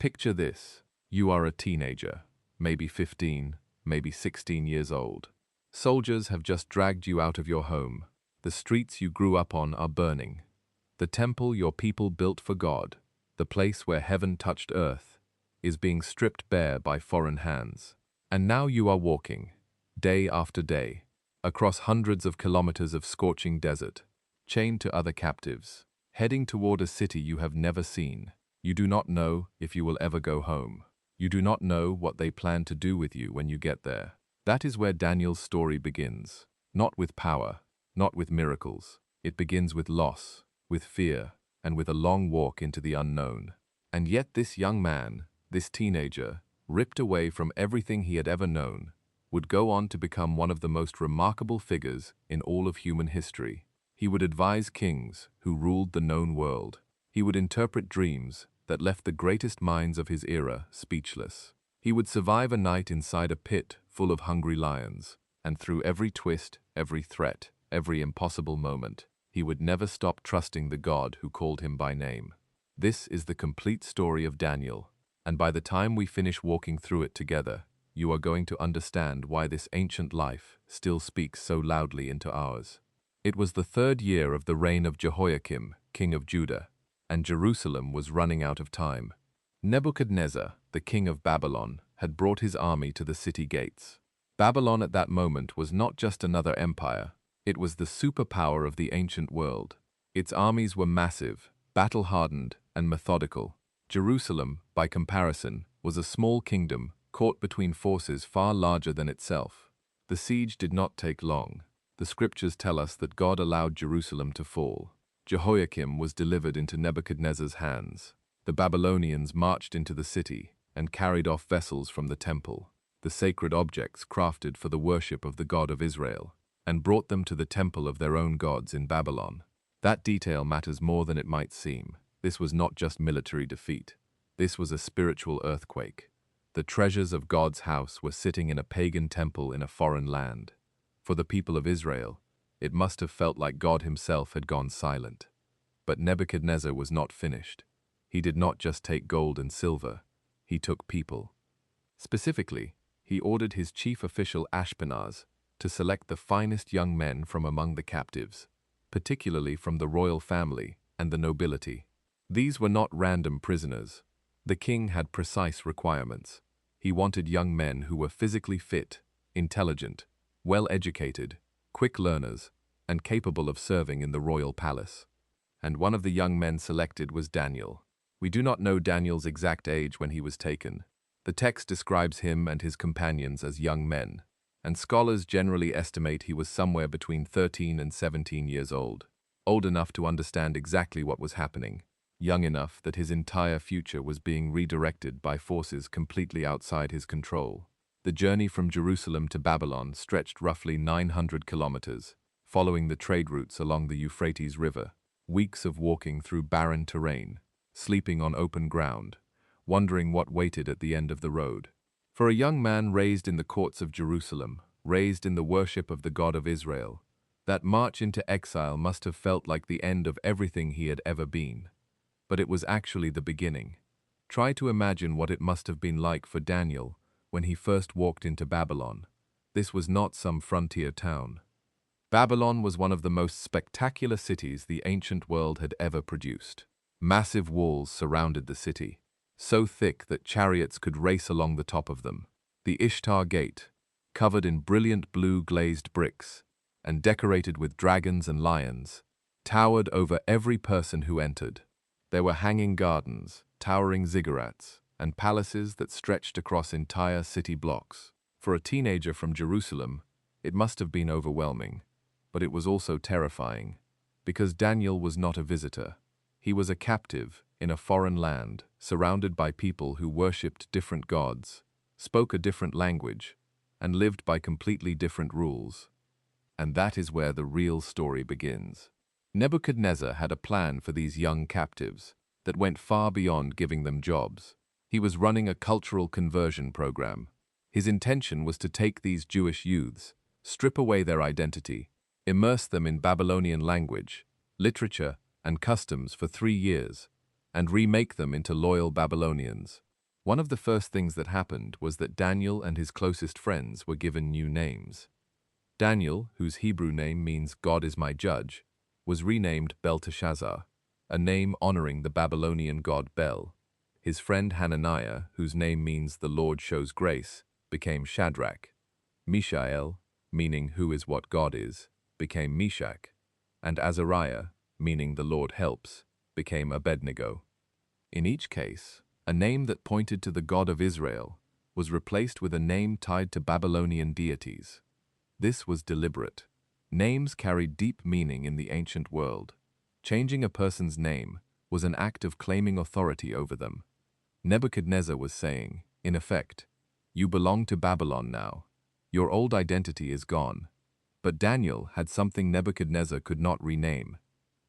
Picture this. You are a teenager, maybe 15, maybe 16 years old. Soldiers have just dragged you out of your home. The streets you grew up on are burning. The temple your people built for God, the place where heaven touched earth, is being stripped bare by foreign hands. And now you are walking, day after day, across hundreds of kilometers of scorching desert, chained to other captives, heading toward a city you have never seen. You do not know if you will ever go home. You do not know what they plan to do with you when you get there. That is where Daniel's story begins. Not with power, not with miracles. It begins with loss, with fear, and with a long walk into the unknown. And yet this young man, this teenager, ripped away from everything he had ever known, would go on to become one of the most remarkable figures in all of human history. He would advise kings who ruled the known world. He would interpret dreams that left the greatest minds of his era speechless. He would survive a night inside a pit full of hungry lions, and through every twist, every threat, every impossible moment, he would never stop trusting the God who called him by name. This is the complete story of Daniel, and by the time we finish walking through it together, you are going to understand why this ancient life still speaks so loudly into ours. It was the 3rd year of the reign of Jehoiakim, king of Judah, and Jerusalem was running out of time. Nebuchadnezzar, the king of Babylon, had brought his army to the city gates. Babylon at that moment was not just another empire, it was the superpower of the ancient world. Its armies were massive, battle-hardened, and methodical. Jerusalem, by comparison, was a small kingdom caught between forces far larger than itself. The siege did not take long. The scriptures tell us that God allowed Jerusalem to fall. Jehoiakim was delivered into Nebuchadnezzar's hands. The Babylonians marched into the city and carried off vessels from the temple, the sacred objects crafted for the worship of the God of Israel, and brought them to the temple of their own gods in Babylon. That detail matters more than it might seem. This was not just military defeat. This was a spiritual earthquake. The treasures of God's house were sitting in a pagan temple in a foreign land. For the people of Israel, it must have felt like God himself had gone silent. But Nebuchadnezzar was not finished. He did not just take gold and silver, he took people. Specifically, he ordered his chief official Ashpenaz to select the finest young men from among the captives, particularly from the royal family and the nobility. These were not random prisoners. The king had precise requirements. He wanted young men who were physically fit, intelligent, well-educated, quick learners, and capable of serving in the royal palace. And one of the young men selected was Daniel. We do not know Daniel's exact age when he was taken. The text describes him and his companions as young men, and scholars generally estimate he was somewhere between 13 and 17 years old enough to understand exactly what was happening, young enough that his entire future was being redirected by forces completely outside his control. The journey from Jerusalem to Babylon stretched roughly 900 kilometers, following the trade routes along the Euphrates River, weeks of walking through barren terrain, sleeping on open ground, wondering what waited at the end of the road. For a young man raised in the courts of Jerusalem, raised in the worship of the God of Israel, that march into exile must have felt like the end of everything he had ever been. But it was actually the beginning. Try to imagine what it must have been like for Daniel when he first walked into Babylon. This was not some frontier town. Babylon was one of the most spectacular cities the ancient world had ever produced. Massive walls surrounded the city, so thick that chariots could race along the top of them. The Ishtar Gate, covered in brilliant blue glazed bricks and decorated with dragons and lions, towered over every person who entered. There were hanging gardens, towering ziggurats, and palaces that stretched across entire city blocks. For a teenager from Jerusalem, it must have been overwhelming, but it was also terrifying, because Daniel was not a visitor. He was a captive in a foreign land, surrounded by people who worshipped different gods, spoke a different language, and lived by completely different rules. And that is where the real story begins. Nebuchadnezzar had a plan for these young captives that went far beyond giving them jobs. He was running a cultural conversion program. His intention was to take these Jewish youths, strip away their identity, immerse them in Babylonian language, literature, and customs for 3 years, and remake them into loyal Babylonians. One of the first things that happened was that Daniel and his closest friends were given new names. Daniel, whose Hebrew name means God is my judge, was renamed Belteshazzar, a name honoring the Babylonian god Bel. His friend Hananiah, whose name means the Lord shows grace, became Shadrach. Mishael, meaning who is what God is, became Meshach, and Azariah, meaning the Lord helps, became Abednego. In each case, a name that pointed to the God of Israel was replaced with a name tied to Babylonian deities. This was deliberate. Names carried deep meaning in the ancient world. Changing a person's name was an act of claiming authority over them. Nebuchadnezzar was saying, in effect, "You belong to Babylon now. Your old identity is gone." But Daniel had something Nebuchadnezzar could not rename.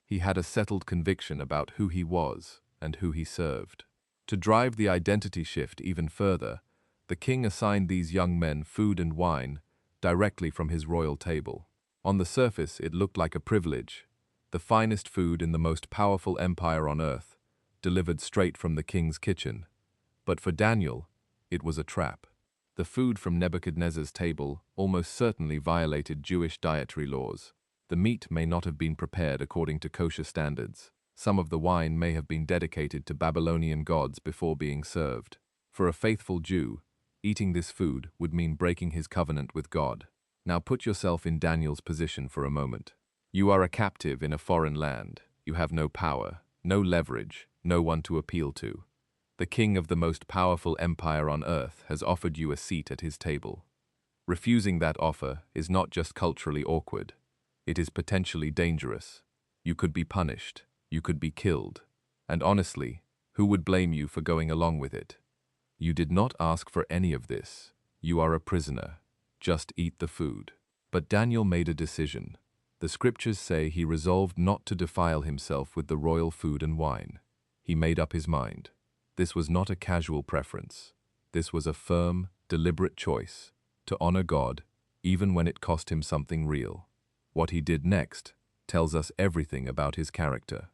He had a settled conviction about who he was and who he served. To drive the identity shift even further, the king assigned these young men food and wine directly from his royal table. On the surface, it looked like a privilege, the finest food in the most powerful empire on earth, delivered straight from the king's kitchen. But for Daniel, it was a trap. The food from Nebuchadnezzar's table almost certainly violated Jewish dietary laws. The meat may not have been prepared according to kosher standards. Some of the wine may have been dedicated to Babylonian gods before being served. For a faithful Jew, eating this food would mean breaking his covenant with God. Now put yourself in Daniel's position for a moment. You are a captive in a foreign land. You have no power, no leverage, no one to appeal to. The king of the most powerful empire on earth has offered you a seat at his table. Refusing that offer is not just culturally awkward. It is potentially dangerous. You could be punished. You could be killed. And honestly, who would blame you for going along with it? You did not ask for any of this. You are a prisoner. Just eat the food. But Daniel made a decision. The scriptures say he resolved not to defile himself with the royal food and wine. He made up his mind. This was not a casual preference. This was a firm, deliberate choice to honor God, even when it cost him something real. What he did next tells us everything about his character.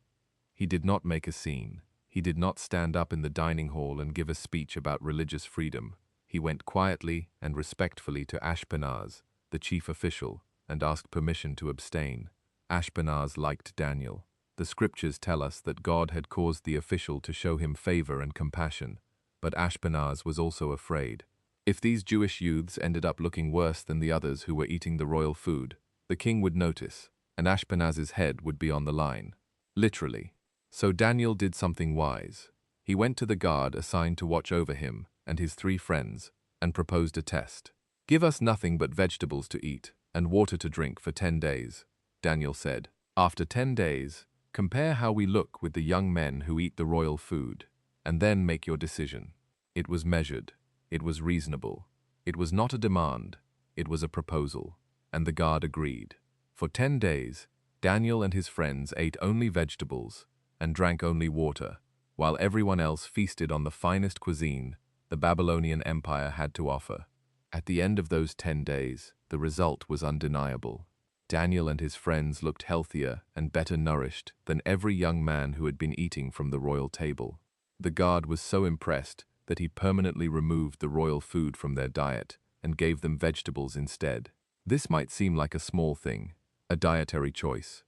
He did not make a scene. He did not stand up in the dining hall and give a speech about religious freedom. He went quietly and respectfully to Ashpenaz, the chief official, and asked permission to abstain. Ashpenaz liked Daniel. The scriptures tell us that God had caused the official to show him favor and compassion, but Ashpenaz was also afraid. If these Jewish youths ended up looking worse than the others who were eating the royal food, the king would notice, and Ashpenaz's head would be on the line. Literally. So Daniel did something wise. He went to the guard assigned to watch over him and his 3 friends and proposed a test. "Give us nothing but vegetables to eat and water to drink for 10 days, Daniel said. "After 10 days, compare how we look with the young men who eat the royal food, and then make your decision." It was measured. It was reasonable. It was not a demand. It was a proposal. And the guard agreed. For 10 days, Daniel and his friends ate only vegetables and drank only water, while everyone else feasted on the finest cuisine the Babylonian Empire had to offer. At the end of those 10 days, the result was undeniable. Daniel and his friends looked healthier and better nourished than every young man who had been eating from the royal table. The guard was so impressed that he permanently removed the royal food from their diet and gave them vegetables instead. This might seem like a small thing, a dietary choice,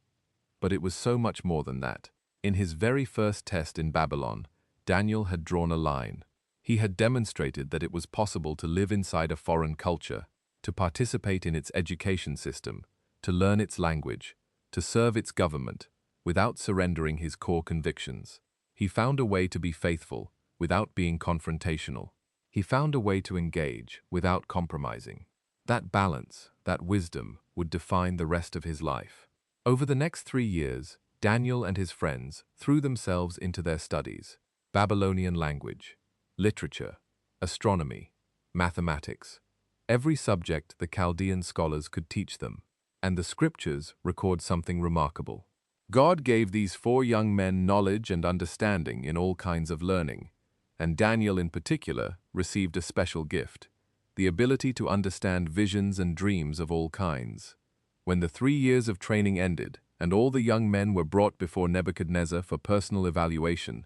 but it was so much more than that. In his very first test in Babylon, Daniel had drawn a line. He had demonstrated that it was possible to live inside a foreign culture, to participate in its education system, to learn its language, to serve its government, without surrendering his core convictions. He found a way to be faithful without being confrontational. He found a way to engage without compromising. That balance, that wisdom, would define the rest of his life. Over the next 3 years, Daniel and his friends threw themselves into their studies: Babylonian language, literature, astronomy, mathematics, every subject the Chaldean scholars could teach them. And the scriptures record something remarkable. God gave these 4 young men knowledge and understanding in all kinds of learning, and Daniel in particular received a special gift: the ability to understand visions and dreams of all kinds. When the 3 years of training ended and all the young men were brought before Nebuchadnezzar for personal evaluation,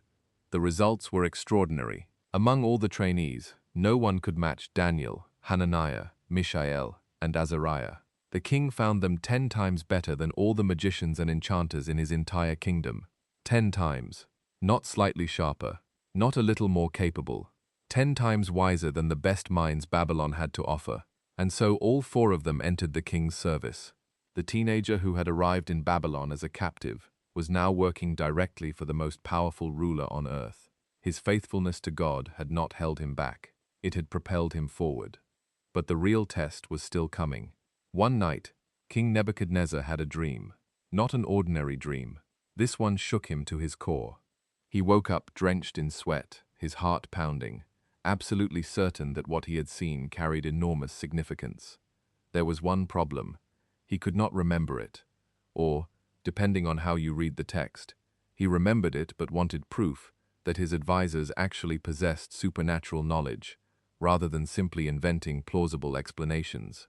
the results were extraordinary. Among all the trainees, no one could match Daniel, Hananiah, Mishael, and Azariah. The king found them 10 times better than all the magicians and enchanters in his entire kingdom. 10 times. Not slightly sharper, not a little more capable. 10 times wiser than the best minds Babylon had to offer. And so all 4 of them entered the king's service. The teenager who had arrived in Babylon as a captive was now working directly for the most powerful ruler on earth. His faithfulness to God had not held him back. It had propelled him forward. But the real test was still coming. One night, King Nebuchadnezzar had a dream. Not an ordinary dream. This one shook him to his core. He woke up drenched in sweat, his heart pounding, absolutely certain that what he had seen carried enormous significance. There was one problem. He could not remember it. Or, depending on how you read the text, he remembered it but wanted proof that his advisors actually possessed supernatural knowledge, rather than simply inventing plausible explanations.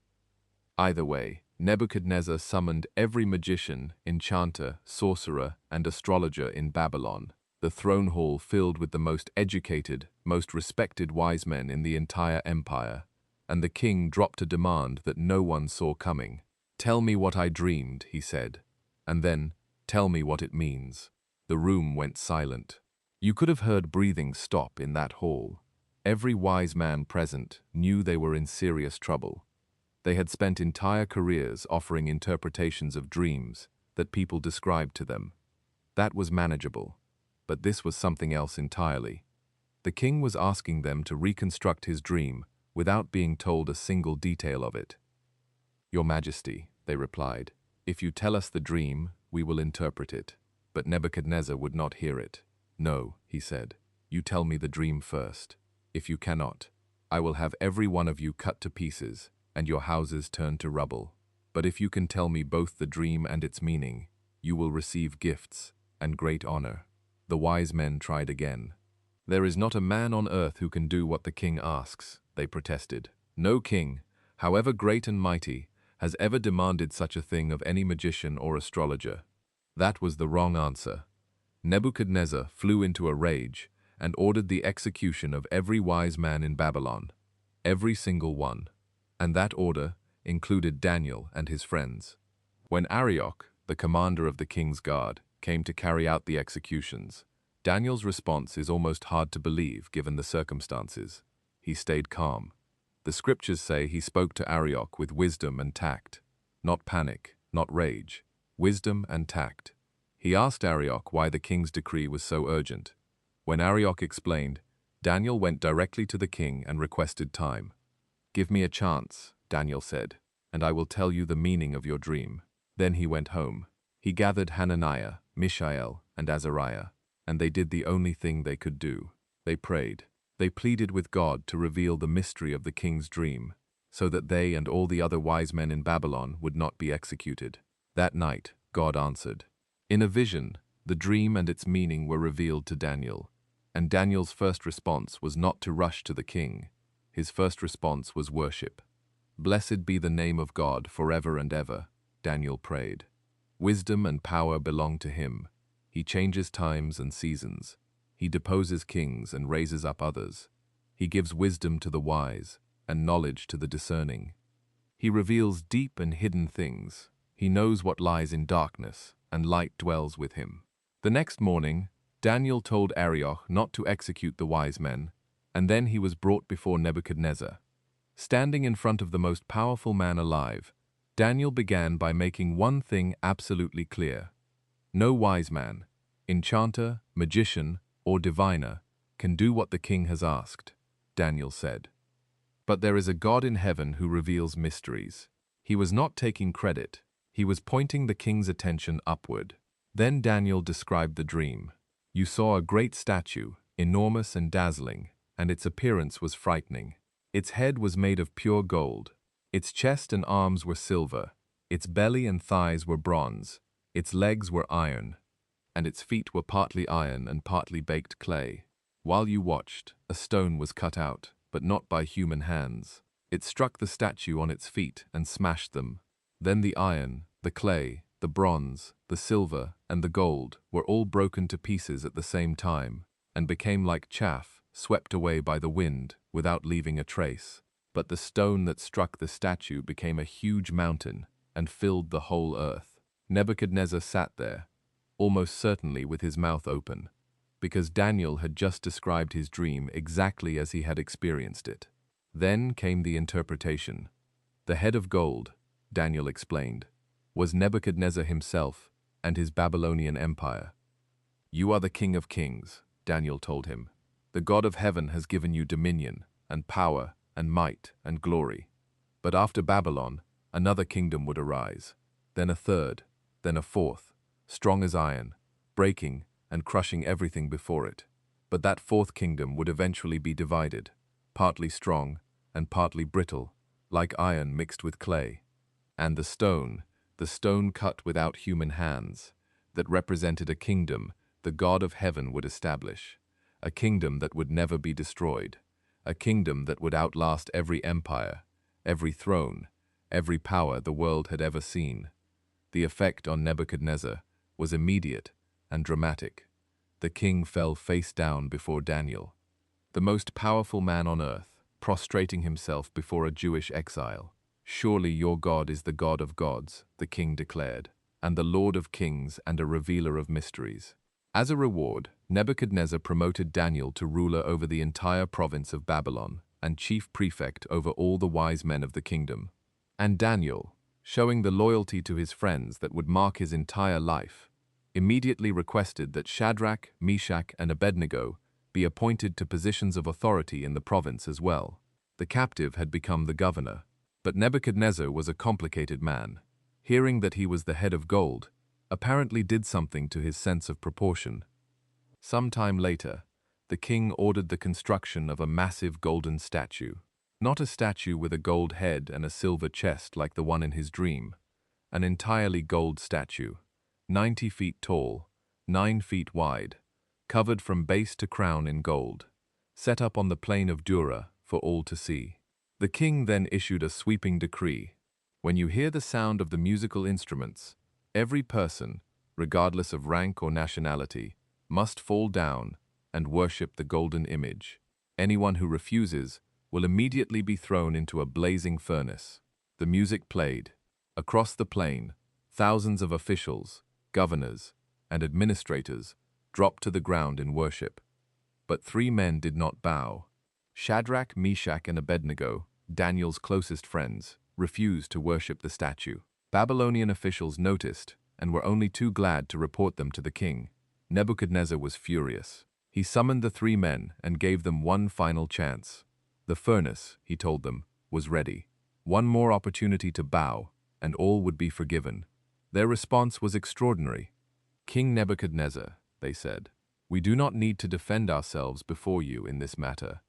Either way, Nebuchadnezzar summoned every magician, enchanter, sorcerer, and astrologer in Babylon, the throne hall filled with the most educated, most respected wise men in the entire empire, and the king dropped a demand that no one saw coming. "Tell me what I dreamed," he said, "and then tell me what it means." The room went silent. You could have heard breathing stop in that hall. Every wise man present knew they were in serious trouble. They had spent entire careers offering interpretations of dreams that people described to them. That was manageable, but this was something else entirely. The king was asking them to reconstruct his dream without being told a single detail of it. "Your Majesty," they replied, "if you tell us the dream, we will interpret it." But Nebuchadnezzar would not hear it. "No," he said, "you tell me the dream first. If you cannot, I will have every one of you cut to pieces and your houses turned to rubble. But if you can tell me both the dream and its meaning, you will receive gifts and great honor." The wise men tried again. "There is not a man on earth who can do what the king asks," they protested. "No king, however great and mighty, has ever demanded such a thing of any magician or astrologer." That was the wrong answer. Nebuchadnezzar flew into a rage and ordered the execution of every wise man in Babylon. Every single one. And that order included Daniel and his friends. When Arioch, the commander of the king's guard, came to carry out the executions, Daniel's response is almost hard to believe given the circumstances. He stayed calm. The scriptures say he spoke to Arioch with wisdom and tact. Not panic, not rage. Wisdom and tact. He asked Arioch why the king's decree was so urgent. When Arioch explained, Daniel went directly to the king and requested time. "Give me a chance," Daniel said, "and I will tell you the meaning of your dream." Then he went home. He gathered Hananiah, Mishael, and Azariah, and they did the only thing they could do. They prayed. They pleaded with God to reveal the mystery of the king's dream, so that they and all the other wise men in Babylon would not be executed. That night, God answered. In a vision, the dream and its meaning were revealed to Daniel, and Daniel's first response was not to rush to the king. His first response was worship. "Blessed be the name of God forever and ever," Daniel prayed. Wisdom and power belong to him. He changes times and seasons. He deposes kings and raises up others. He gives wisdom to the wise and knowledge to the discerning. He reveals deep and hidden things. He knows what lies in darkness, and light dwells with him. The next morning, Daniel told Arioch not to execute the wise men, and then he was brought before Nebuchadnezzar. Standing in front of the most powerful man alive, Daniel began by making one thing absolutely clear. No wise man, enchanter, magician, or diviner can do what the king has asked, Daniel said. But there is a God in heaven who reveals mysteries. He was not taking credit. He was pointing the king's attention upward. Then Daniel described the dream. "You saw a great statue, enormous and dazzling, and its appearance was frightening. Its head was made of pure gold. Its chest and arms were silver. Its belly and thighs were bronze. Its legs were iron, and its feet were partly iron and partly baked clay. While you watched, a stone was cut out, but not by human hands. It struck the statue on its feet and smashed them. Then the iron, the clay, the bronze, the silver, and the gold were all broken to pieces at the same time, and became like chaff swept away by the wind without leaving a trace. But the stone that struck the statue became a huge mountain and filled the whole earth. Nebuchadnezzar sat there, almost certainly with his mouth open, because Daniel had just described his dream exactly as he had experienced it. Then came the interpretation. The head of gold, Daniel explained, was Nebuchadnezzar himself and his Babylonian empire. "You are the King of Kings," Daniel told him. "The God of heaven has given you dominion and power and might and glory. But after Babylon, another kingdom would arise, then a third, then a fourth, strong as iron, breaking and crushing everything before it. But that fourth kingdom would eventually be divided, partly strong and partly brittle, like iron mixed with clay. And the stone cut without human hands, that represented a kingdom the God of heaven would establish, a kingdom that would never be destroyed, a kingdom that would outlast every empire, every throne, every power the world had ever seen." The effect on Nebuchadnezzar was immediate and dramatic. The king fell face down before Daniel, the most powerful man on earth, prostrating himself before a Jewish exile. "Surely your God is the God of gods," the king declared, "and the Lord of kings and a revealer of mysteries." As a reward, Nebuchadnezzar promoted Daniel to ruler over the entire province of Babylon and chief prefect over all the wise men of the kingdom. And Daniel, showing the loyalty to his friends that would mark his entire life, immediately requested that Shadrach, Meshach, and Abednego be appointed to positions of authority in the province as well. The captive had become the governor, but Nebuchadnezzar was a complicated man. Hearing that he was the head of gold, apparently did something to his sense of proportion. Some time later, the king ordered the construction of a massive golden statue. Not a statue with a gold head and a silver chest like the one in his dream. An entirely gold statue, 90 feet tall, 9 feet wide, covered from base to crown in gold, set up on the plain of Dura for all to see. The king then issued a sweeping decree. "When you hear the sound of the musical instruments, every person, regardless of rank or nationality, must fall down and worship the golden image. Anyone who refuses will immediately be thrown into a blazing furnace." The music played. Across the plain, thousands of officials, governors, and administrators dropped to the ground in worship. But 3 men did not bow. Shadrach, Meshach, and Abednego, Daniel's closest friends, refused to worship the statue. Babylonian officials noticed and were only too glad to report them to the king. Nebuchadnezzar was furious. He summoned the 3 men and gave them one final chance. The furnace, he told them, was ready. One more opportunity to bow, and all would be forgiven. Their response was extraordinary. "King Nebuchadnezzar," they said, "we do not need to defend ourselves before you in this matter.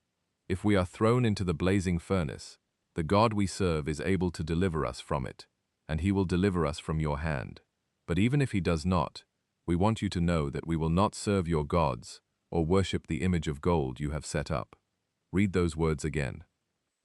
If we are thrown into the blazing furnace, the God we serve is able to deliver us from it, and he will deliver us from your hand. But even if he does not, we want you to know that we will not serve your gods or worship the image of gold you have set up." Read those words again.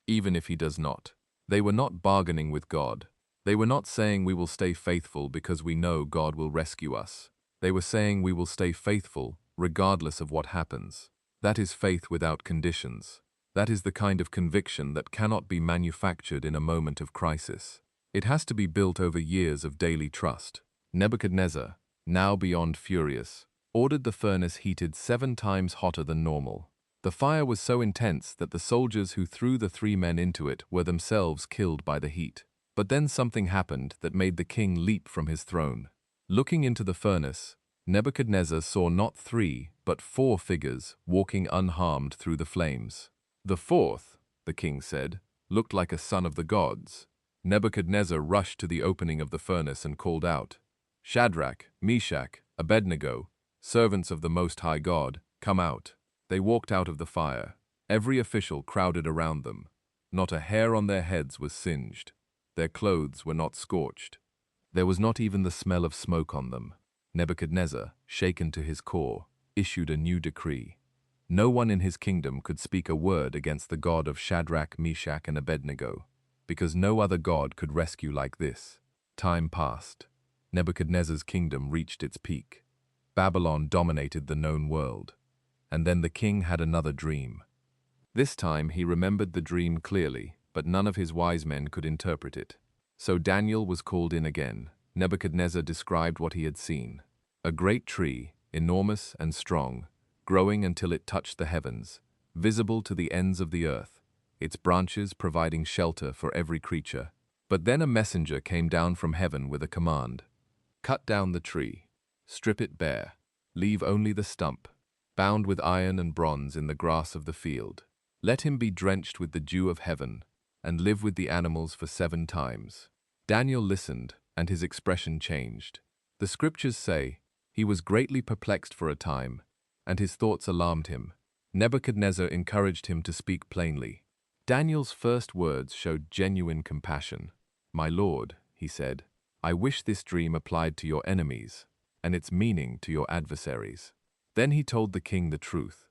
Even if he does not. They were not bargaining with God. They were not saying we will stay faithful because we know God will rescue us. They were saying we will stay faithful regardless of what happens. That is faith without conditions. That is the kind of conviction that cannot be manufactured in a moment of crisis. It has to be built over years of daily trust. Nebuchadnezzar, now beyond furious, ordered the furnace heated 7 times hotter than normal. The fire was so intense that the soldiers who threw the 3 men into it were themselves killed by the heat. But then something happened that made the king leap from his throne. Looking into the furnace, Nebuchadnezzar saw not 3, but 4 figures walking unharmed through the flames. The 4th, the king said, looked like a son of the gods. Nebuchadnezzar rushed to the opening of the furnace and called out, "Shadrach, Meshach, Abednego, servants of the Most High God, come out." They walked out of the fire. Every official crowded around them. Not a hair on their heads was singed. Their clothes were not scorched. There was not even the smell of smoke on them. Nebuchadnezzar, shaken to his core, issued a new decree. No one in his kingdom could speak a word against the God of Shadrach, Meshach, and Abednego, because no other God could rescue like this. Time passed. Nebuchadnezzar's kingdom reached its peak. Babylon dominated the known world. And then the king had another dream. This time he remembered the dream clearly, but none of his wise men could interpret it. So Daniel was called in again. Nebuchadnezzar described what he had seen. A great tree, enormous and strong, growing until it touched the heavens, visible to the ends of the earth, its branches providing shelter for every creature. But then a messenger came down from heaven with a command. Cut down the tree, strip it bare, leave only the stump, bound with iron and bronze in the grass of the field. Let him be drenched with the dew of heaven, and live with the animals for 7 times. Daniel listened, and his expression changed. The scriptures say, he was greatly perplexed for a time, and his thoughts alarmed him. Nebuchadnezzar encouraged him to speak plainly. Daniel's first words showed genuine compassion. My lord, he said, I wish this dream applied to your enemies, and its meaning to your adversaries. Then he told the king the truth.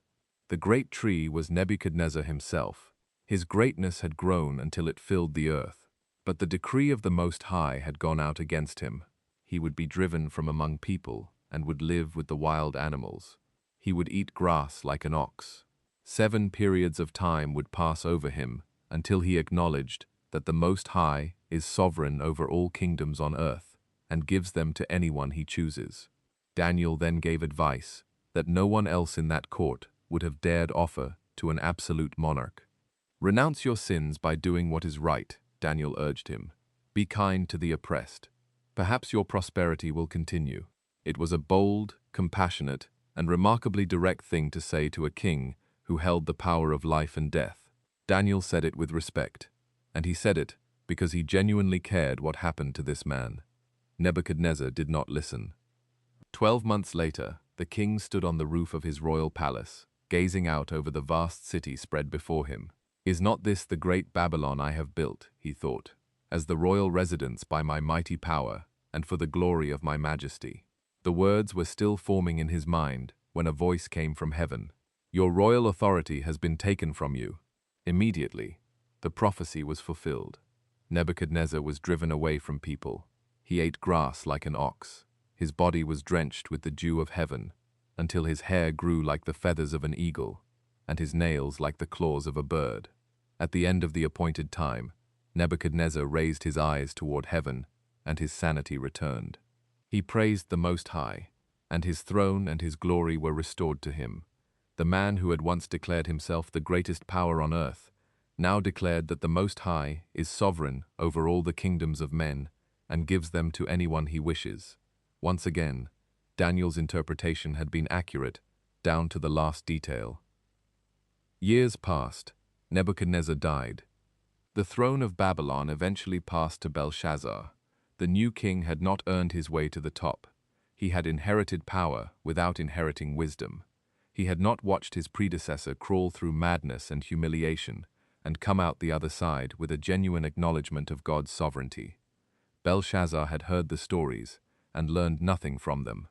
The great tree was Nebuchadnezzar himself. His greatness had grown until it filled the earth. But the decree of the Most High had gone out against him. He would be driven from among people and would live with the wild animals. He would eat grass like an ox. 7 periods of time would pass over him until he acknowledged that the Most High is sovereign over all kingdoms on earth and gives them to anyone he chooses. Daniel then gave advice that no one else in that court would have dared offer to an absolute monarch. Renounce your sins by doing what is right, Daniel urged him. Be kind to the oppressed. Perhaps your prosperity will continue. It was a bold, compassionate, and remarkably direct thing to say to a king who held the power of life and death. Daniel said it with respect, and he said it because he genuinely cared what happened to this man. Nebuchadnezzar did not listen. 12 months later, the king stood on the roof of his royal palace, gazing out over the vast city spread before him. Is not this the great Babylon I have built, he thought, as the royal residence by my mighty power and for the glory of my majesty? The words were still forming in his mind when a voice came from heaven. Your royal authority has been taken from you. Immediately, the prophecy was fulfilled. Nebuchadnezzar was driven away from people. He ate grass like an ox. His body was drenched with the dew of heaven, until his hair grew like the feathers of an eagle, and his nails like the claws of a bird. At the end of the appointed time, Nebuchadnezzar raised his eyes toward heaven, and his sanity returned. He praised the Most High, and his throne and his glory were restored to him. The man who had once declared himself the greatest power on earth now declared that the Most High is sovereign over all the kingdoms of men and gives them to anyone he wishes. Once again, Daniel's interpretation had been accurate, down to the last detail. Years passed. Nebuchadnezzar died. The throne of Babylon eventually passed to Belshazzar. The new king had not earned his way to the top. He had inherited power without inheriting wisdom. He had not watched his predecessor crawl through madness and humiliation and come out the other side with a genuine acknowledgement of God's sovereignty. Belshazzar had heard the stories and learned nothing from them.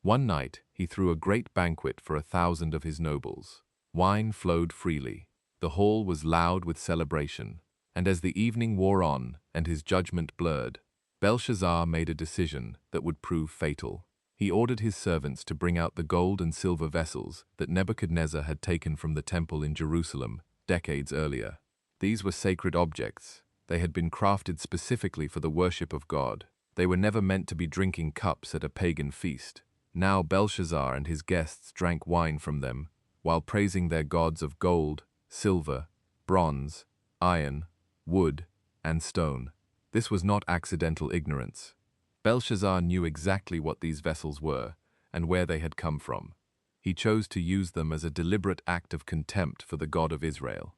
One night, he threw a great banquet for 1,000 of his nobles. Wine flowed freely. The hall was loud with celebration. And as the evening wore on and his judgment blurred, Belshazzar made a decision that would prove fatal. He ordered his servants to bring out the gold and silver vessels that Nebuchadnezzar had taken from the temple in Jerusalem decades earlier. These were sacred objects. They had been crafted specifically for the worship of God. They were never meant to be drinking cups at a pagan feast. Now Belshazzar and his guests drank wine from them, while praising their gods of gold, silver, bronze, iron, wood, and stone. This was not accidental ignorance. Belshazzar knew exactly what these vessels were and where they had come from. He chose to use them as a deliberate act of contempt for the God of Israel.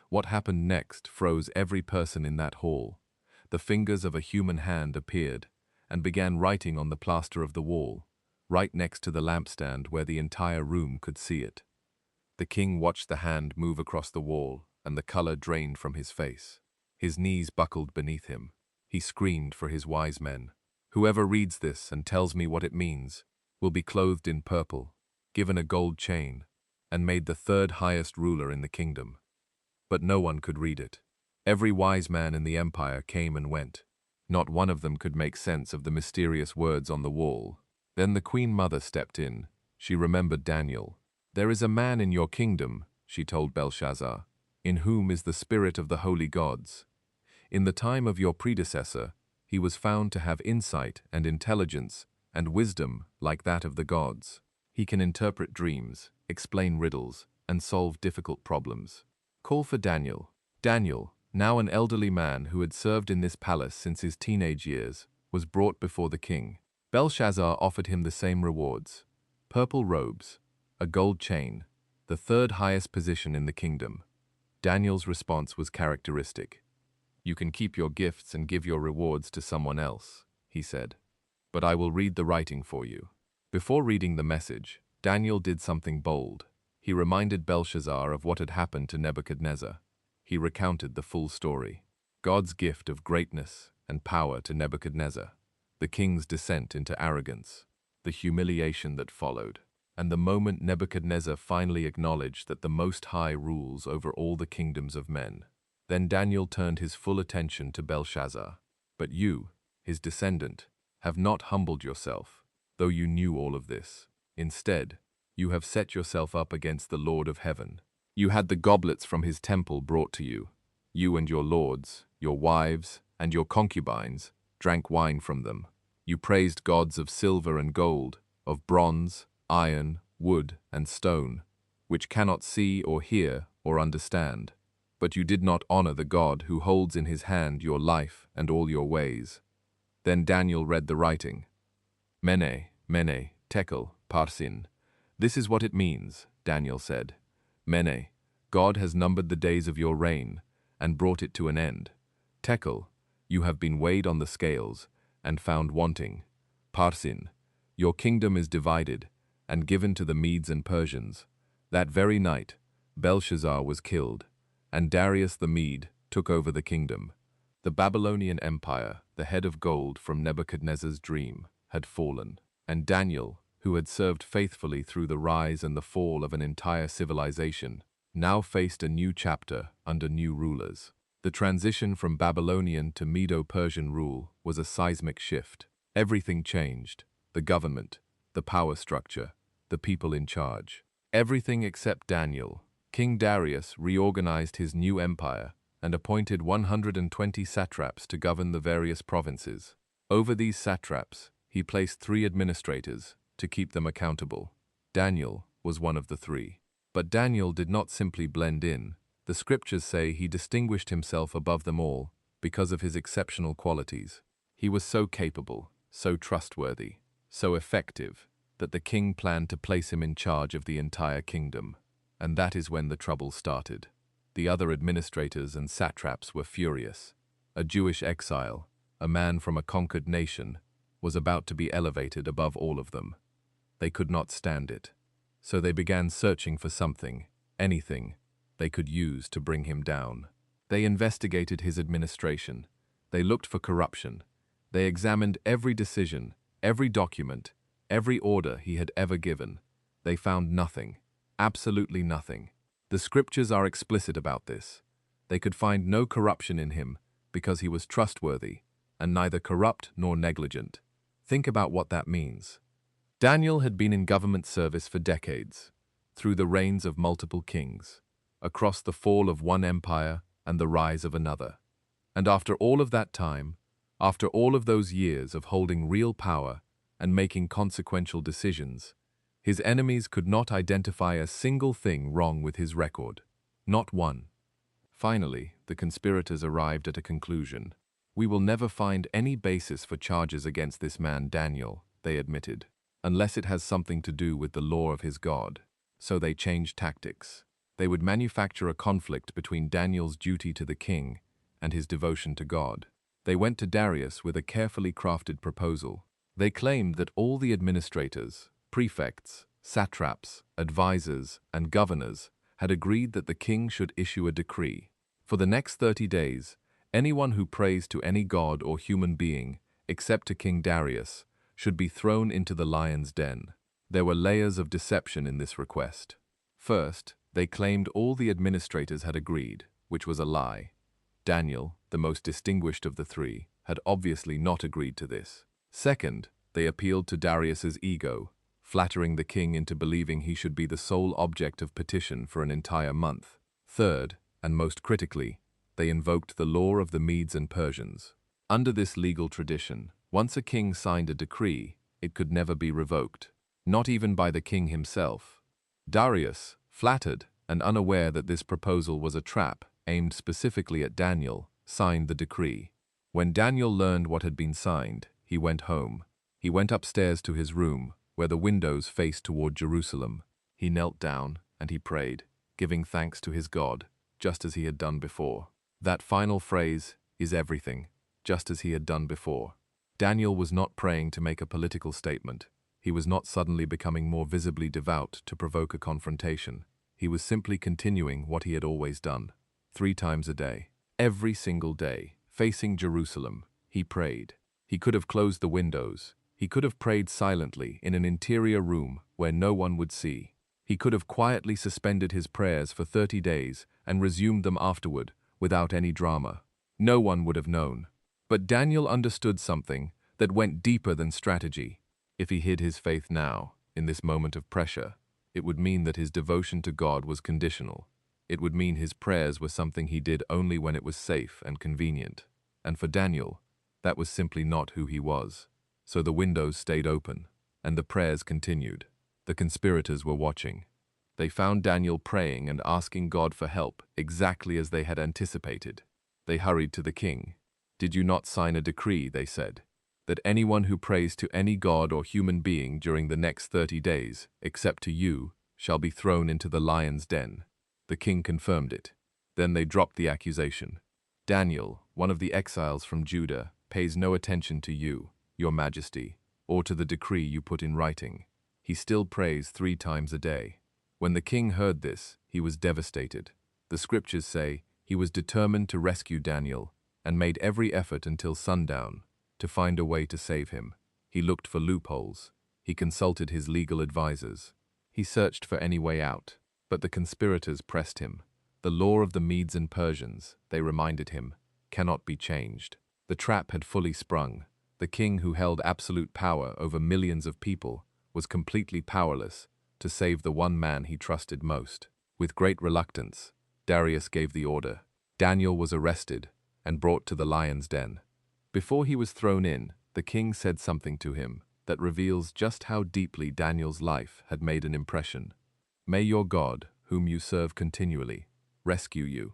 What happened next froze every person in that hall. The fingers of a human hand appeared and began writing on the plaster of the wall, right next to the lampstand where the entire room could see it. The king watched the hand move across the wall, and the color drained from his face. His knees buckled beneath him. He screamed for his wise men. Whoever reads this and tells me what it means will be clothed in purple, given a gold chain, and made the 3rd highest ruler in the kingdom. But no one could read it. Every wise man in the empire came and went. Not one of them could make sense of the mysterious words on the wall. Then the Queen Mother stepped in. She remembered Daniel. "There is a man in your kingdom," she told Belshazzar, "in whom is the spirit of the holy gods. In the time of your predecessor, he was found to have insight and intelligence and wisdom like that of the gods. He can interpret dreams, explain riddles, and solve difficult problems. Call for Daniel." Daniel, now an elderly man who had served in this palace since his teenage years, was brought before the king. Belshazzar offered him the same rewards: purple robes, a gold chain, the third highest position in the kingdom. Daniel's response was characteristic. "You can keep your gifts and give your rewards to someone else," he said, "but I will read the writing for you." Before reading the message, Daniel did something bold. He reminded Belshazzar of what had happened to Nebuchadnezzar. He recounted the full story: God's gift of greatness and power to Nebuchadnezzar, the king's descent into arrogance, the humiliation that followed, and the moment Nebuchadnezzar finally acknowledged that the Most High rules over all the kingdoms of men. Then Daniel turned his full attention to Belshazzar. "But you, his descendant, have not humbled yourself, though you knew all of this. Instead, you have set yourself up against the Lord of heaven. You had the goblets from his temple brought to you. You and your lords, your wives, and your concubines drank wine from them. You praised gods of silver and gold, of bronze, iron, wood, and stone, which cannot see or hear or understand. But you did not honor the God who holds in his hand your life and all your ways." Then Daniel read the writing. "Mene, Mene, Tekel, Parsin. This is what it means," Daniel said. "Mene, God has numbered the days of your reign and brought it to an end. Tekel, you have been weighed on the scales and found wanting. Parsin, your kingdom is divided and given to the Medes and Persians. That very night, Belshazzar was killed, and Darius the Mede took over the kingdom. The Babylonian Empire, the head of gold from Nebuchadnezzar's dream, had fallen, and Daniel, who had served faithfully through the rise and the fall of an entire civilization, now faced a new chapter under new rulers. The transition from Babylonian to Medo-Persian rule was a seismic shift. Everything changed: the government, the power structure, the people in charge. Everything except Daniel. King Darius reorganized his new empire and appointed 120 satraps to govern the various provinces. Over these satraps, he placed 3 administrators to keep them accountable. Daniel was one of the 3. But Daniel did not simply blend in. The scriptures say he distinguished himself above them all because of his exceptional qualities. He was so capable, so trustworthy, so effective, that the king planned to place him in charge of the entire kingdom. And that is when the trouble started. The other administrators and satraps were furious. A Jewish exile, a man from a conquered nation, was about to be elevated above all of them. They could not stand it. So they began searching for something, anything, they could use to bring him down. They investigated his administration. They looked for corruption. They examined every decision, every document, every order he had ever given. They found nothing, absolutely nothing. The scriptures are explicit about this. They could find no corruption in him because he was trustworthy and neither corrupt nor negligent. Think about what that means. Daniel had been in government service for decades, through the reigns of multiple kings, across the fall of one empire and the rise of another. And after all of that time, after all of those years of holding real power and making consequential decisions, his enemies could not identify a single thing wrong with his record. Not one. Finally, the conspirators arrived at a conclusion. "We will never find any basis for charges against this man Daniel," they admitted, "unless it has something to do with the law of his God." So they changed tactics. They would manufacture a conflict between Daniel's duty to the king and his devotion to God. They went to Darius with a carefully crafted proposal. They claimed that all the administrators, prefects, satraps, advisors, and governors had agreed that the king should issue a decree. For the next 30 days, anyone who prays to any god or human being, except to King Darius, should be thrown into the lion's den. There were layers of deception in this request. First, they claimed all the administrators had agreed, which was a lie. Daniel, the most distinguished of the 3, had obviously not agreed to this. Second, they appealed to Darius's ego. flattering the king into believing he should be the sole object of petition for an entire month. Third, and most critically, they invoked the law of the Medes and Persians. Under this legal tradition, once a king signed a decree, it could never be revoked, not even by the king himself. Darius, flattered and unaware that this proposal was a trap aimed specifically at Daniel, signed the decree. When Daniel learned what had been signed, he went home. He went upstairs to his room, where the windows faced toward Jerusalem. He knelt down and he prayed, giving thanks to his God, just as he had done before. That final phrase is everything, just as he had done before. Daniel was not praying to make a political statement. He was not suddenly becoming more visibly devout to provoke a confrontation. He was simply continuing what he had always done. 3 times a day, every single day, facing Jerusalem, he prayed. He could have closed the windows. He could have prayed silently in an interior room where no one would see. He could have quietly suspended his prayers for 30 days and resumed them afterward without any drama. No one would have known. But Daniel understood something that went deeper than strategy. If he hid his faith now, in this moment of pressure, it would mean that his devotion to God was conditional. It would mean his prayers were something he did only when it was safe and convenient. And for Daniel, that was simply not who he was. So the windows stayed open, and the prayers continued. The conspirators were watching. They found Daniel praying and asking God for help, exactly as they had anticipated. They hurried to the king. "Did you not sign a decree," they said, "that anyone who prays to any god or human being during the next 30 days, except to you, shall be thrown into the lion's den?" The king confirmed it. Then they dropped the accusation. "Daniel, one of the exiles from Judah, pays no attention to you, your majesty, or to the decree you put in writing. He still prays 3 times a day." When the king heard this, he was devastated. The scriptures say he was determined to rescue Daniel and made every effort until sundown to find a way to save him. He looked for loopholes. He consulted his legal advisors. He searched for any way out. But the conspirators pressed him. The law of the Medes and Persians, they reminded him, cannot be changed. The trap had fully sprung. The king, who held absolute power over millions of people, was completely powerless to save the one man he trusted most. With great reluctance, Darius gave the order. Daniel was arrested and brought to the lion's den. Before he was thrown in, the king said something to him that reveals just how deeply Daniel's life had made an impression. "May your God, whom you serve continually, rescue you."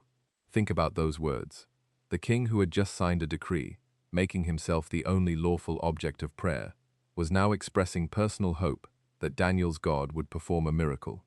Think about those words. The king, who had just signed a decree, making himself the only lawful object of prayer, was now expressing personal hope that Daniel's God would perform a miracle.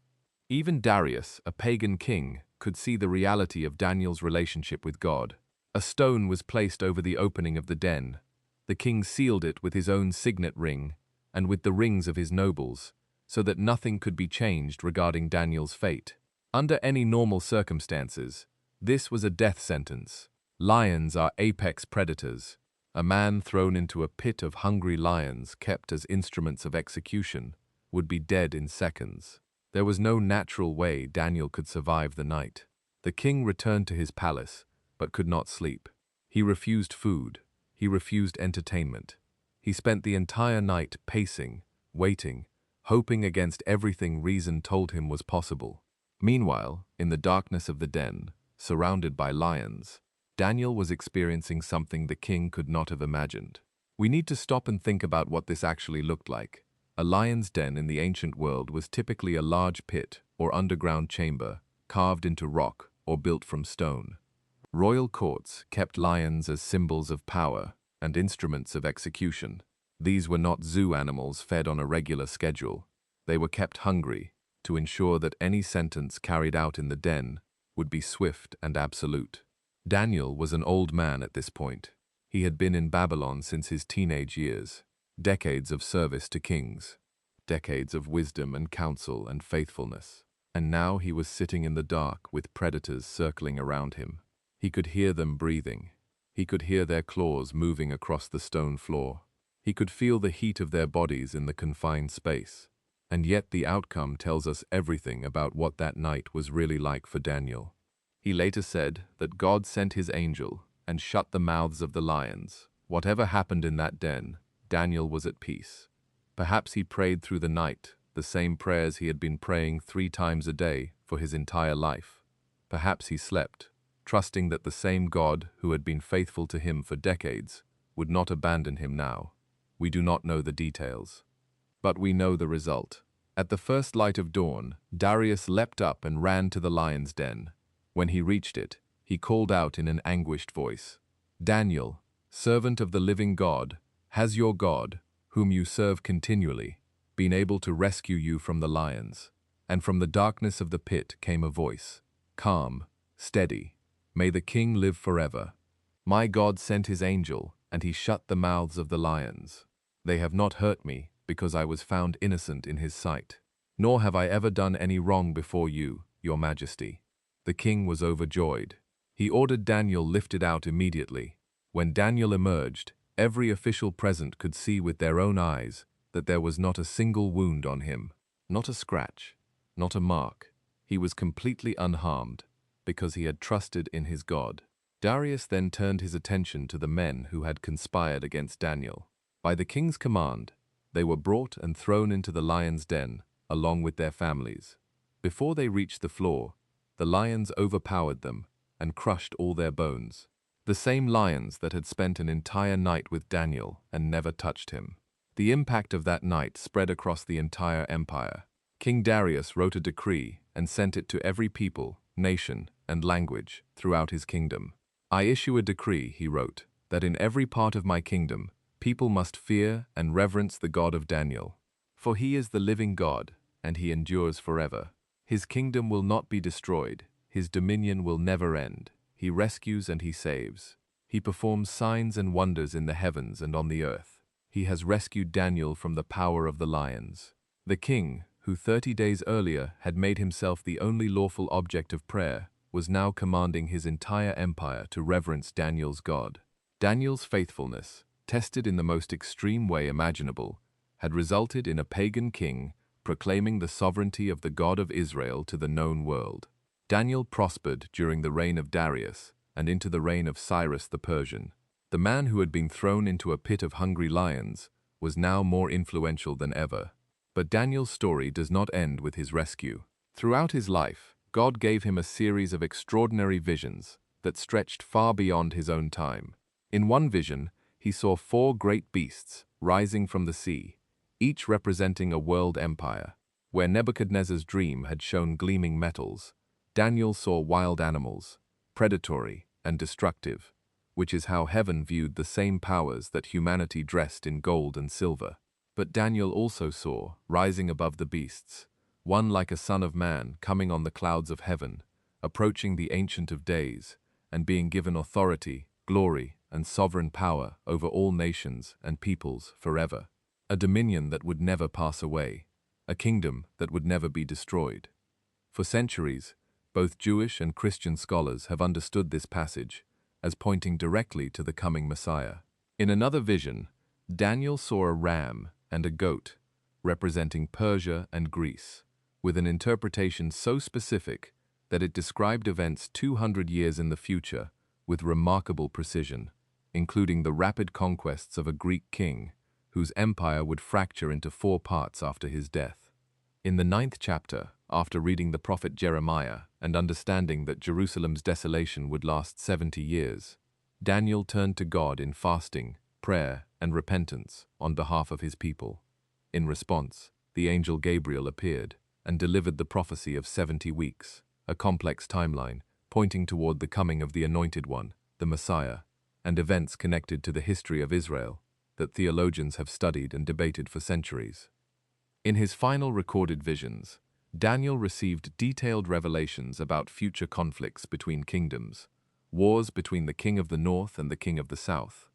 Even Darius, a pagan king, could see the reality of Daniel's relationship with God. A stone was placed over the opening of the den. The king sealed it with his own signet ring and with the rings of his nobles, so that nothing could be changed regarding Daniel's fate. Under any normal circumstances, this was a death sentence. Lions are apex predators. A man thrown into a pit of hungry lions kept as instruments of execution would be dead in seconds. There was no natural way Daniel could survive the night. The king returned to his palace, but could not sleep. He refused food. He refused entertainment. He spent the entire night pacing, waiting, hoping against everything reason told him was possible. Meanwhile, in the darkness of the den, surrounded by lions, Daniel was experiencing something the king could not have imagined. We need to stop and think about what this actually looked like. A lion's den in the ancient world was typically a large pit or underground chamber, carved into rock or built from stone. Royal courts kept lions as symbols of power and instruments of execution. These were not zoo animals fed on a regular schedule. They were kept hungry to ensure that any sentence carried out in the den would be swift and absolute. Daniel was an old man at this point. He had been in Babylon since his teenage years. Decades of service to kings. Decades of wisdom and counsel and faithfulness. And now he was sitting in the dark with predators circling around him. He could hear them breathing. He could hear their claws moving across the stone floor. He could feel the heat of their bodies in the confined space. And yet the outcome tells us everything about what that night was really like for Daniel. He later said that God sent his angel and shut the mouths of the lions. Whatever happened in that den, Daniel was at peace. Perhaps he prayed through the night, the same prayers he had been praying 3 times a day for his entire life. Perhaps he slept, trusting that the same God who had been faithful to him for decades would not abandon him now. We do not know the details. But we know the result. At the first light of dawn, Darius leapt up and ran to the lion's den. When he reached it, he called out in an anguished voice, "Daniel, servant of the living God, has your God, whom you serve continually, been able to rescue you from the lions?" And from the darkness of the pit came a voice, calm, steady, "May the king live forever. My God sent his angel, and he shut the mouths of the lions. They have not hurt me, because I was found innocent in his sight. Nor have I ever done any wrong before you, your majesty." The king was overjoyed. He ordered Daniel lifted out immediately. When Daniel emerged, every official present could see with their own eyes that there was not a single wound on him, not a scratch, not a mark. He was completely unharmed, because he had trusted in his God. Darius then turned his attention to the men who had conspired against Daniel. By the king's command, they were brought and thrown into the lion's den, along with their families. Before they reached the floor, the lions overpowered them and crushed all their bones. The same lions that had spent an entire night with Daniel and never touched him. The impact of that night spread across the entire empire. King Darius wrote a decree and sent it to every people, nation, and language throughout his kingdom. "I issue a decree," he wrote, "that in every part of my kingdom, people must fear and reverence the God of Daniel. For he is the living God, and he endures forever. His kingdom will not be destroyed, his dominion will never end. He rescues and he saves. He performs signs and wonders in the heavens and on the earth. He has rescued Daniel from the power of the lions." The king, who 30 days earlier had made himself the only lawful object of prayer, was now commanding his entire empire to reverence Daniel's God. Daniel's faithfulness, tested in the most extreme way imaginable, had resulted in a pagan king proclaiming the sovereignty of the God of Israel to the known world. Daniel prospered during the reign of Darius and into the reign of Cyrus the Persian. The man who had been thrown into a pit of hungry lions was now more influential than ever. But Daniel's story does not end with his rescue. Throughout his life, God gave him a series of extraordinary visions that stretched far beyond his own time. In one vision, he saw 4 great beasts rising from the sea, each representing a world empire. Where Nebuchadnezzar's dream had shown gleaming metals, Daniel saw wild animals, predatory and destructive, which is how heaven viewed the same powers that humanity dressed in gold and silver. But Daniel also saw, rising above the beasts, one like a son of man coming on the clouds of heaven, approaching the Ancient of Days, and being given authority, glory, and sovereign power over all nations and peoples forever. A dominion that would never pass away, a kingdom that would never be destroyed. For centuries, both Jewish and Christian scholars have understood this passage as pointing directly to the coming Messiah. In another vision, Daniel saw a ram and a goat, representing Persia and Greece, with an interpretation so specific that it described events 200 years in the future with remarkable precision, including the rapid conquests of a Greek king, whose empire would fracture into 4 parts after his death. In the 9th chapter, after reading the prophet Jeremiah and understanding that Jerusalem's desolation would last 70 years, Daniel turned to God in fasting, prayer, and repentance on behalf of his people. In response, the angel Gabriel appeared and delivered the prophecy of 70 weeks, a complex timeline pointing toward the coming of the Anointed One, the Messiah, and events connected to the history of Israel that theologians have studied and debated for centuries. In his final recorded visions, Daniel received detailed revelations about future conflicts between kingdoms, wars between the king of the north and the king of the south,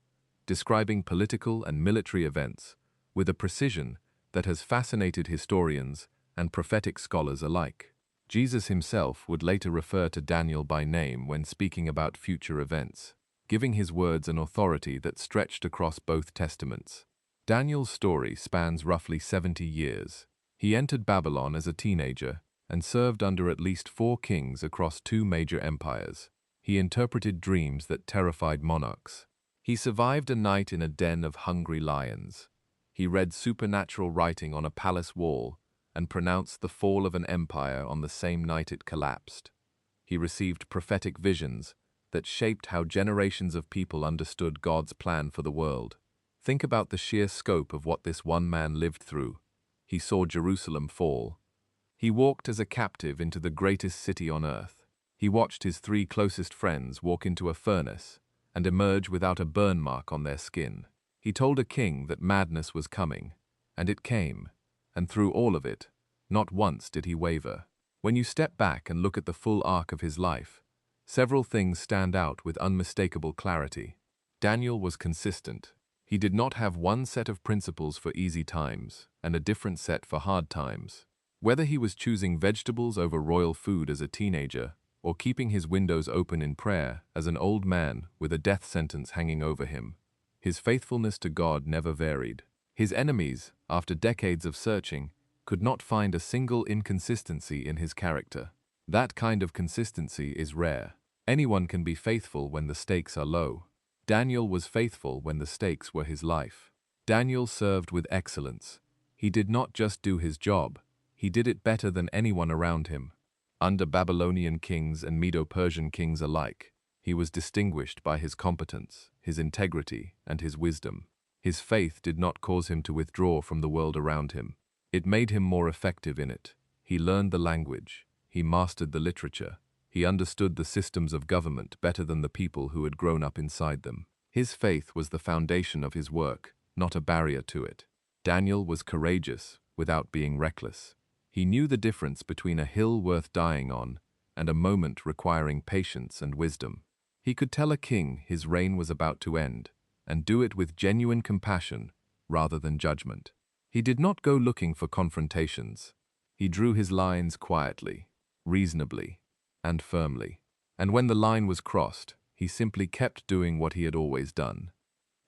describing political and military events with a precision that has fascinated historians and prophetic scholars alike. Jesus himself would later refer to Daniel by name when speaking about future events, giving his words an authority that stretched across both testaments. Daniel's story spans roughly 70 years. He entered Babylon as a teenager and served under at least 4 kings across 2 major empires. He interpreted dreams that terrified monarchs. He survived a night in a den of hungry lions. He read supernatural writing on a palace wall and pronounced the fall of an empire on the same night it collapsed. He received prophetic visions that shaped how generations of people understood God's plan for the world. Think about the sheer scope of what this one man lived through. He saw Jerusalem fall. He walked as a captive into the greatest city on earth. He watched his 3 closest friends walk into a furnace and emerge without a burn mark on their skin. He told a king that madness was coming, and it came, and through all of it, not once did he waver. When you step back and look at the full arc of his life, several things stand out with unmistakable clarity. Daniel was consistent. He did not have one set of principles for easy times and a different set for hard times. Whether he was choosing vegetables over royal food as a teenager or keeping his windows open in prayer as an old man with a death sentence hanging over him, his faithfulness to God never varied. His enemies, after decades of searching, could not find a single inconsistency in his character. That kind of consistency is rare. Anyone can be faithful when the stakes are low. Daniel was faithful when the stakes were his life. Daniel served with excellence. He did not just do his job, he did it better than anyone around him. Under Babylonian kings and Medo-Persian kings alike, he was distinguished by his competence, his integrity, and his wisdom. His faith did not cause him to withdraw from the world around him. It made him more effective in it. He learned the language. He mastered the literature. He understood the systems of government better than the people who had grown up inside them. His faith was the foundation of his work, not a barrier to it. Daniel was courageous without being reckless. He knew the difference between a hill worth dying on and a moment requiring patience and wisdom. He could tell a king his reign was about to end, and do it with genuine compassion rather than judgment. He did not go looking for confrontations. He drew his lines quietly, reasonably, and firmly. And when the line was crossed, he simply kept doing what he had always done.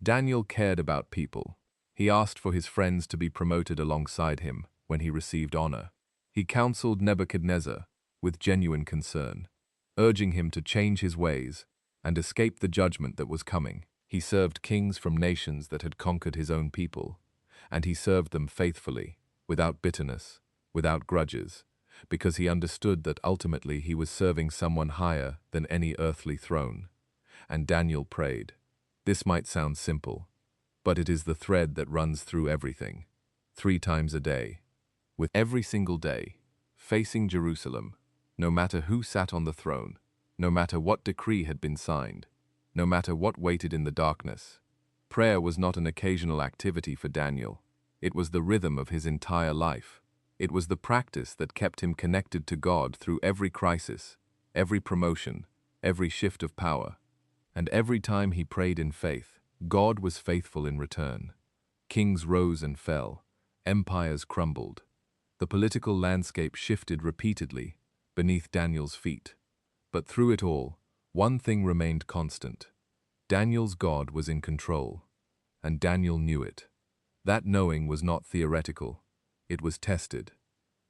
Daniel cared about people. He asked for his friends to be promoted alongside him when he received honor. He counseled Nebuchadnezzar with genuine concern, urging him to change his ways and escape the judgment that was coming. He served kings from nations that had conquered his own people, and he served them faithfully, without bitterness, without grudges, because he understood that ultimately he was serving someone higher than any earthly throne. And Daniel prayed. This might sound simple, but it is the thread that runs through everything. 3 times a day, with every single day, facing Jerusalem, no matter who sat on the throne, no matter what decree had been signed, no matter what waited in the darkness. Prayer was not an occasional activity for Daniel. It was the rhythm of his entire life. It was the practice that kept him connected to God through every crisis, every promotion, every shift of power. And every time he prayed in faith, God was faithful in return. Kings rose and fell. Empires crumbled. The political landscape shifted repeatedly beneath Daniel's feet. But through it all, one thing remained constant. Daniel's God was in control, and Daniel knew it. That knowing was not theoretical. It was tested,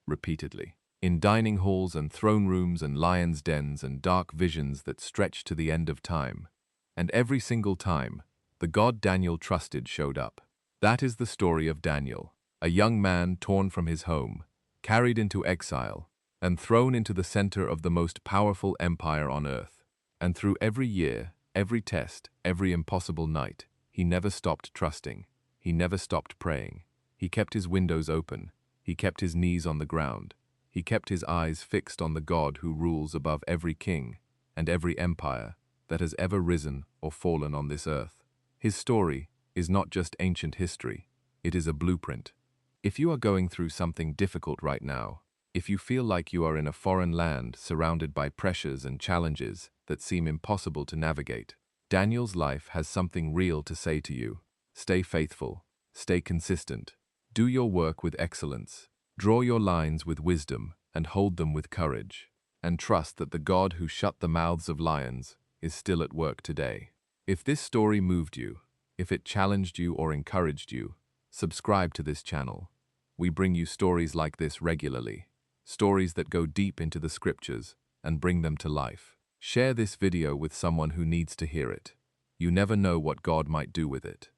repeatedly, in dining halls and throne rooms and lions' dens and dark visions that stretched to the end of time. And every single time, the God Daniel trusted showed up. That is the story of Daniel, a young man torn from his home, carried into exile, and thrown into the center of the most powerful empire on earth. And through every year, every test, every impossible night, he never stopped trusting. He never stopped praying. He kept his windows open. He kept his knees on the ground. He kept his eyes fixed on the God who rules above every king and every empire that has ever risen or fallen on this earth. His story is not just ancient history. It is a blueprint. If you are going through something difficult right now, if you feel like you are in a foreign land surrounded by pressures and challenges that seem impossible to navigate, Daniel's life has something real to say to you. Stay faithful. Stay consistent. Do your work with excellence. Draw your lines with wisdom and hold them with courage. And trust that the God who shut the mouths of lions is still at work today. If this story moved you, if it challenged you or encouraged you, subscribe to this channel. We bring you stories like this regularly. Stories that go deep into the scriptures and bring them to life. Share this video with someone who needs to hear it. You never know what God might do with it.